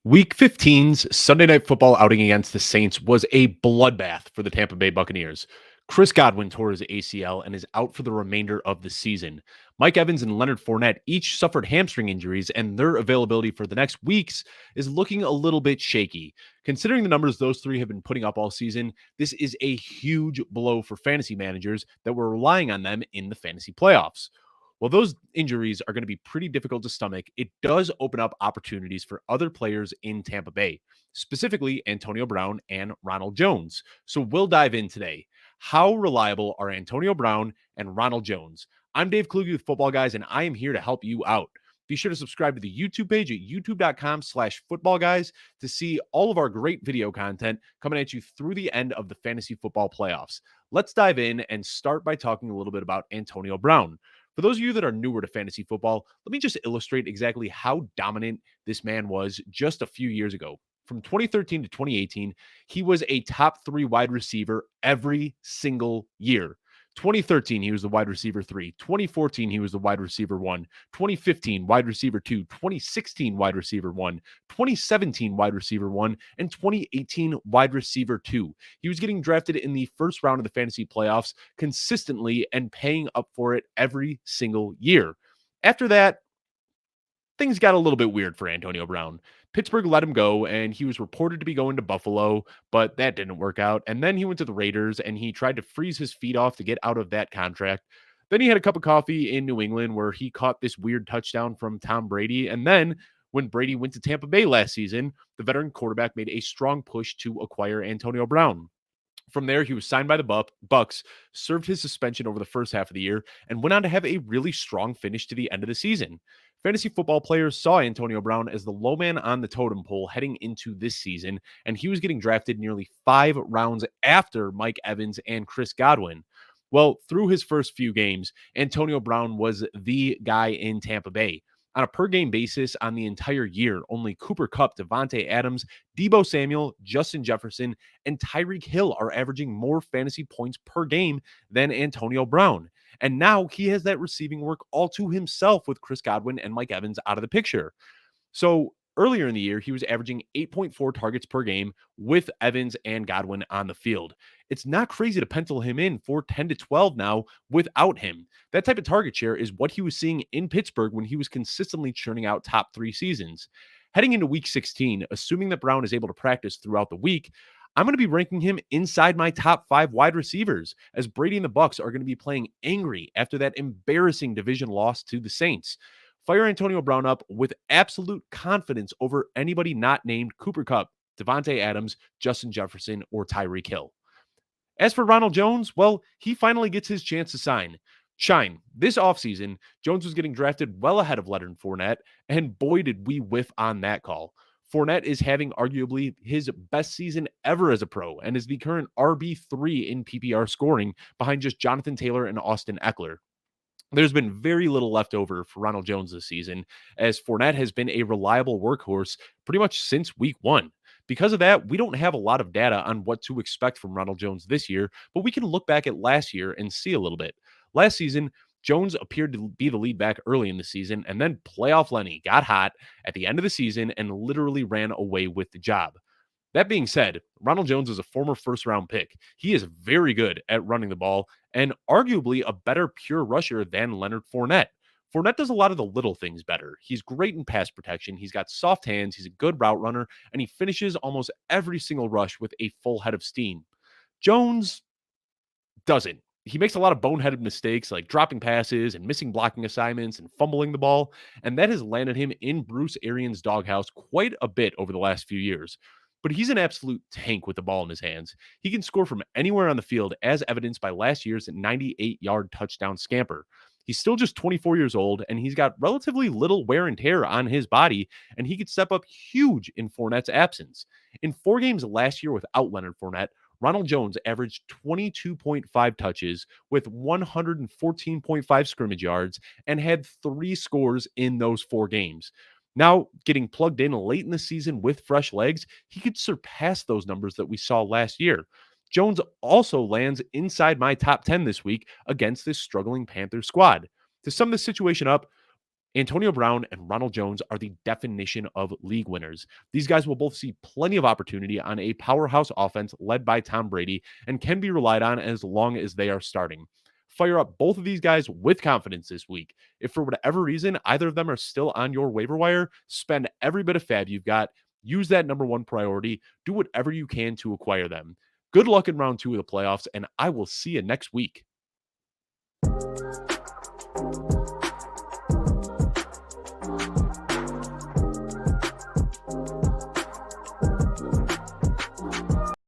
Week 15's Sunday Night Football outing against the Saints was a bloodbath for the Tampa Bay Buccaneers. Chris Godwin tore his ACL and is out for the remainder of the season. Mike Evans and Leonard Fournette each suffered hamstring injuries, and their availability for the next weeks is looking a little bit shaky. Considering the numbers those three have been putting up all season, this is a huge blow for fantasy managers that were relying on them in the fantasy playoffs. While those injuries are going to be pretty difficult to stomach, it does open up opportunities for other players in Tampa Bay, specifically Antonio Brown and Ronald Jones. So we'll dive in today. How reliable are Antonio Brown and Ronald Jones? I'm Dave Kluge with Footballguys, and I am here to help you out. Be sure to subscribe to the YouTube page at youtube.com/footballguys to see all of our great video content coming at you through the end of the fantasy football playoffs. Let's dive in and start by talking a little bit about Antonio Brown. For those of you that are newer to fantasy football, let me just illustrate exactly how dominant this man was just a few years ago. From 2013 to 2018, he was a top three wide receiver every single year. 2013, he was the wide receiver three. 2014, he was the wide receiver one. 2015, wide receiver two. 2016, wide receiver one. 2017, wide receiver one. And 2018, wide receiver two. He was getting drafted in the first round of the fantasy playoffs consistently and paying up for it every single year. After that, things got a little bit weird for Antonio Brown. Pittsburgh let him go, and he was reported to be going to Buffalo, but that didn't work out. And then he went to the Raiders, and he tried to freeze his feet off to get out of that contract. Then he had a cup of coffee in New England where he caught this weird touchdown from Tom Brady. And then when Brady went to Tampa Bay last season, the veteran quarterback made a strong push to acquire Antonio Brown. From there, he was signed by the Bucks, served his suspension over the first half of the year, and went on to have a really strong finish to the end of the season. Fantasy football players saw Antonio Brown as the low man on the totem pole heading into this season, and he was getting drafted nearly 5 rounds after Mike Evans and Chris Godwin. Well, through his first few games, Antonio Brown was the guy in Tampa Bay. On a per game basis on the entire year, only Cooper Kupp, Devontae Adams, Deebo Samuel, Justin Jefferson, and Tyreek Hill are averaging more fantasy points per game than Antonio Brown. And now he has that receiving work all to himself with Chris Godwin and Mike Evans out of the picture. So earlier in the year, he was averaging 8.4 targets per game with Evans and Godwin on the field. It's not crazy to pencil him in for 10 to 12 now without him. That type of target share is what he was seeing in Pittsburgh when he was consistently churning out top three seasons. Heading into week 16, assuming that Brown is able to practice throughout the week, I'm going to be ranking him inside my top 5 wide receivers, as Brady and the Bucks are going to be playing angry after that embarrassing division loss to the Saints. Fire Antonio Brown up with absolute confidence over anybody not named Cooper Kupp, Devontae Adams, Justin Jefferson, or Tyreek Hill. As for Ronald Jones, well, he finally gets his chance to shine. This offseason, Jones was getting drafted well ahead of Leonard Fournette, and boy, did we whiff on that call. Fournette is having arguably his best season ever as a pro and is the current RB3 in PPR scoring behind just Jonathan Taylor and Austin Eckler. There's been very little left over for Ronald Jones this season, as Fournette has been a reliable workhorse pretty much since week one. Because of that, we don't have a lot of data on what to expect from Ronald Jones this year, but we can look back at last year and see a little bit. Last season, Jones appeared to be the lead back early in the season, and then playoff Lenny got hot at the end of the season and literally ran away with the job. That being said, Ronald Jones is a former first-round pick. He is very good at running the ball and arguably a better pure rusher than Leonard Fournette. Fournette does a lot of the little things better. He's great in pass protection. He's got soft hands. He's a good route runner, and he finishes almost every single rush with a full head of steam. Jones doesn't. He makes a lot of boneheaded mistakes like dropping passes and missing blocking assignments and fumbling the ball, and that has landed him in Bruce Arians' doghouse quite a bit over the last few years. But he's an absolute tank with the ball in his hands. He can score from anywhere on the field, as evidenced by last year's 98-yard touchdown scamper. He's still just 24 years old, and he's got relatively little wear and tear on his body, and he could step up huge in Fournette's absence. In 4 games last year without Leonard Fournette, Ronald Jones averaged 22.5 touches with 114.5 scrimmage yards and had 3 scores in those 4 games. Now, getting plugged in late in the season with fresh legs, he could surpass those numbers that we saw last year. Jones also lands inside my top 10 this week against this struggling Panthers squad. To sum this situation up, Antonio Brown and Ronald Jones are the definition of league winners. These guys will both see plenty of opportunity on a powerhouse offense led by Tom Brady and can be relied on as long as they are starting. Fire up both of these guys with confidence this week. If for whatever reason either of them are still on your waiver wire, spend every bit of fab you've got. Use that number one priority. Do whatever you can to acquire them. Good luck in round 2 of the playoffs, and I will see you next week.